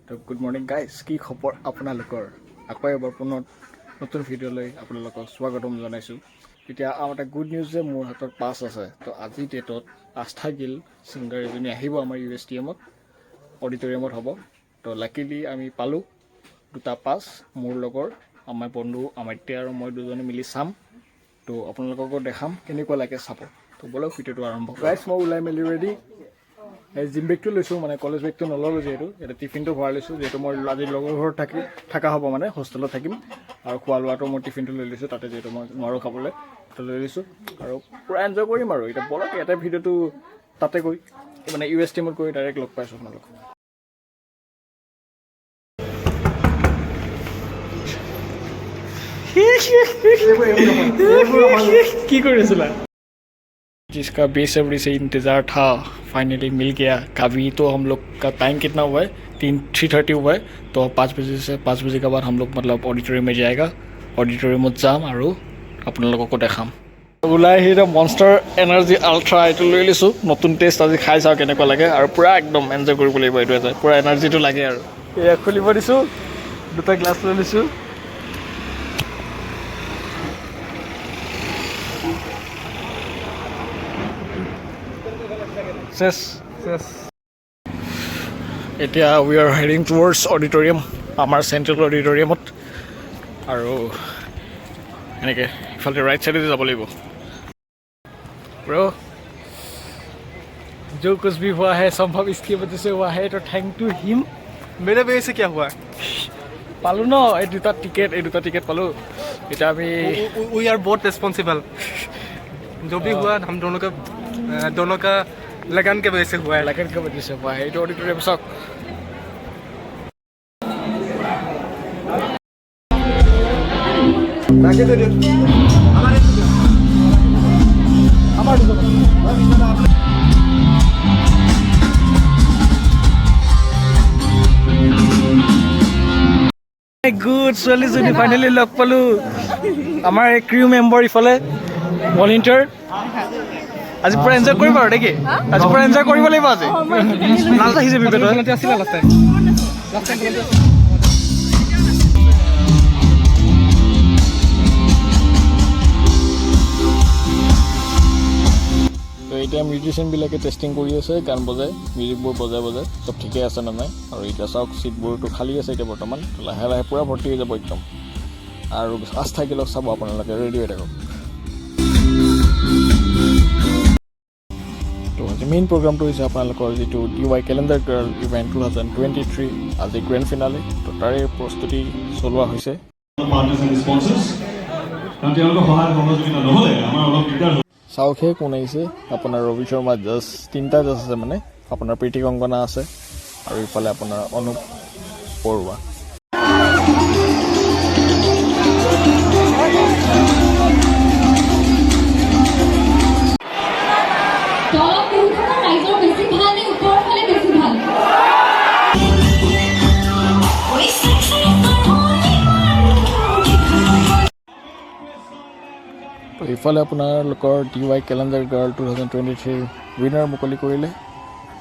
তো good morning guys, কি খবৰ আপোনালোকৰ? আকৌ এবাৰ পুনৰ নতুন ভিডিঅ'লৈ আপোনালোকক স্বাগতম জনাইছোঁ। এতিয়া আৰু এটা গুড নিউজ যে মোৰ হাতত পাছ আছে। তো আজি ডেটত আস্থা গিল ছিংগাৰ এজনী আহিব আমাৰ USTMত, অডিটৰিয়ামত হ'ব। তো লাকিলি আমি পালোঁ দুটা পাছ। মোৰ লগৰ আমাৰ বন্ধু আমাত্য আৰু মই দুজনে মিলি চাম। তো আপোনালোককো দেখাম কেনেকুৱা লাগে চাব। তো বলক ভিডিঅ'টো আৰম্ভ। গাইজ মই ওলাই মেলি ৰেডি। এই জিম বেগটো লৈছোঁ, মানে কলেজ বেগটো নল'লোঁ যিহেতু। এতিয়া টিফিনটো ভৰাই লৈছোঁ যিহেতু মই আজি লগৰ ঘৰত থকা হ'ব, মানে হোষ্টেলত থাকিম। আৰু খোৱা লোৱাটো মই টিফিনটো লৈ লৈছোঁ তাতে, যিহেতু মই নোৱাৰোঁ খাবলৈ, তো লৈ লৈছোঁ আৰু পূৰা এনজয় কৰিম। আৰু এতিয়া বলক এটা ভিডিঅ'টো তাতে গৈ মানে USTMত গৈ ডাইৰেক্ট লগ পাইছোঁ আপোনালোকক। কি কৰি আছিলা? जिसका बेसब्री से इंतज़ार था फाइनली मिल गया। अभी तो हम लोग का टाइम कितना हुआ है? 3:30 हुआ है। तो 5 बजे से 5 बजे के बाद हम लोग मतलब ऑडिटोरियम में जाएगा। ऑडिटोरियम में जाम और अपन लोगों को देखाम। ওলাই আহি মনষ্টাৰ এনাৰ্জি আল্ট্ৰা এইটো লৈ লৈছোঁ। নতুন টেষ্ট আজি খাই চাওঁ কেনেকুৱা লাগে, আৰু পূৰা একদম এনজয় কৰিব লাগিব। এইটো এটা পূৰা এনাৰ্জিটো লাগে। আৰু এয়া খুলিব দিছোঁ, দুটা গ্লাছ লৈ লৈছোঁ। এতিয়া we are heading towards auditorium, আমাৰ চেণ্ট্ৰেল অডিটৰিয়ামত। আৰু এনেকৈ ইফালে ৰাইট ছাইডে যাব লাগিব। ब्रो जो कुछ भी हुआ है संभव इसकी वजह से हुआ है, तो थैंक टू हिम। मेरे वजह से क्या हुआ? पालो न এই দুটা টিকেট পালো। এতিয়া আমি वी आर बहुत रिस्पॉन्सिबल। जो भी हुआ हम दोनों का लगन के वजह से हुआ है। लगन के वजह से हुआ है। এইটো অডিটৰিয়াম চাওক। গুড ছোৱালীজনী ফাইনেলি লগ পালোঁ। আমাৰ এই ক্ৰিউ মেম্বাৰ ইফালে ভলেণ্টিয়াৰ। আজি পূৰা এনজয় কৰিম আৰু নেকি? আজি পূৰা এনজয় কৰিব লাগিব। আজি লাষ্ট আহিছে বিবেক আছিলে লাষ্ট টাইম। তো এতিয়া মিউজিচিয়ানবিলাকে টেষ্টিং কৰি আছে, গান বজাই, মিউজিকবোৰ বজাই চব ঠিকে আছে নে নাই। আৰু এতিয়া চাওক চিটবোৰটো খালী আছে এতিয়া বৰ্তমান। লাহে লাহে পূৰা ভৰ্তি হৈ যাব একদম। আৰু আস্থা গিলক চাব আপোনালোকে, ৰেডি হৈ থাকক। তো আজি মেইন প্ৰগ্ৰামটো হৈছে আপোনালোকৰ যিটো DY কেলেণ্ডাৰ গাৰ্ল ইভেণ্ট 2023, আজি গ্ৰেণ্ড ফিনালে। তো তাৰে প্ৰস্তুতি চলোৱা হৈছে। চাওকহে কোন আহিছে, আপোনাৰ ৰবি শৰ্মা জাজ, 3টা জাজ আছে, মানে আপোনাৰ প্ৰীতি কংকনা আছে আৰু ইফালে আপোনাৰ অনুপ বৰুৱা। তো ইফালে আপোনালোকৰ DY কেলেণ্ডাৰ গাৰ্ল 2023 উইনাৰ মুকলি কৰিলে।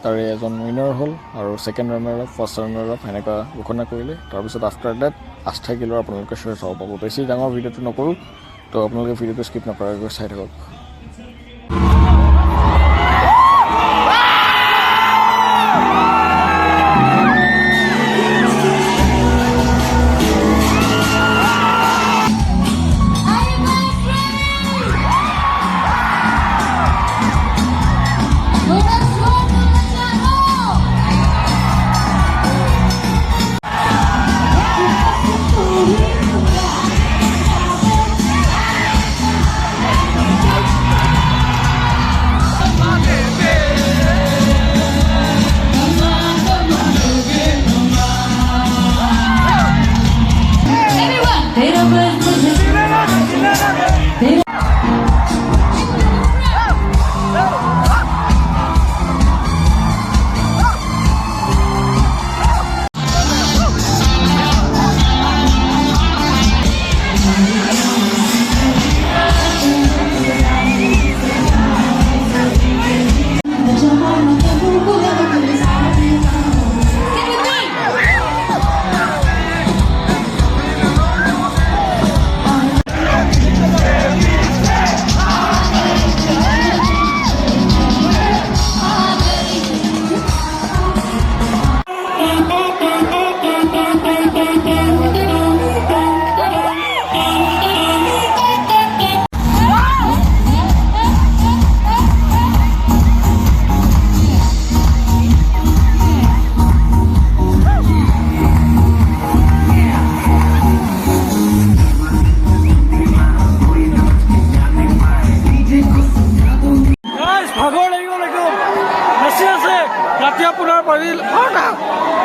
তাৰে এজন উইনাৰ হ'ল আৰু second runner up, first runner up সেনেকুৱা ঘোষণা কৰিলে। তাৰপিছত আফটাৰ ডেট আস্থা গিলৰ আপোনালোকে শ্বেয়াৰ চাব পাব। বেছি ডাঙৰ ভিডিঅ'টো নকৰোঁ, তো আপোনালোকে ভিডিঅ'টো স্কিপ নকৰাকৈ চাই থাকক।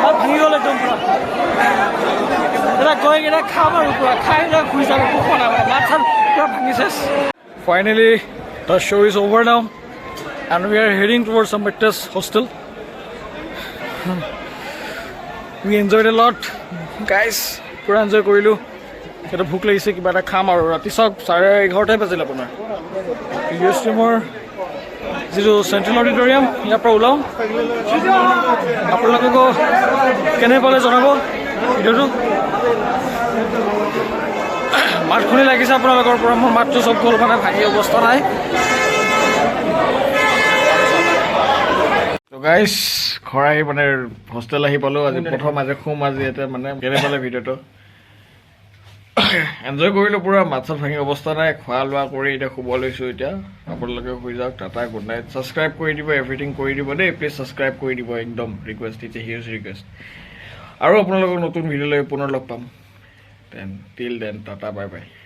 মাত ভাঙি গ'ল একদম পুৰা এটা গৈ কিনে খাম আৰু পুৰা খাই লৈ ঘূৰি যাব মাত চাত পুৰা ভাঙি চেছ finally the show is over now and we are heading towards Sambatta's hostel. We enjoyed a lot guys pura enjoy korilu eta bhuk lagise kiba eta kham aru rati sab 11:30 bajil apunar USTM or zero central auditorium ya pra ulao apnaloko kene pale janabo video tu মাত খুনি লাগিছে আপোনালোকৰ পৰা মোৰ মাতটো চব গ'ল মানে ভাঙি অৱস্থা নাই তো গাইস ঘৰ আহি মানে হোষ্টেল আহি পালো আজি প্ৰথম আজি খুম আজি এটা মানে কেনে পালে ভিডিঅ'টো এনজয় কৰিলো পুৰা মাত চাত ভাঙি অৱস্থা নাই খোৱা লোৱা কৰি এতিয়া শুব লৈছো এতিয়া আপোনালোকে শুই যাওক টাটা গুড নাইট সাবস্ক্ৰাইব কৰি দিব এভৰিথিং কৰি দিব দেই প্লিজ সাবস্ক্ৰাইব কৰি দিব একদম request it's a huge request আৰু আপোনালোকক নতুন ভিডিঅ' লৈ পুনৰ লগ পাম then till then tata bye bye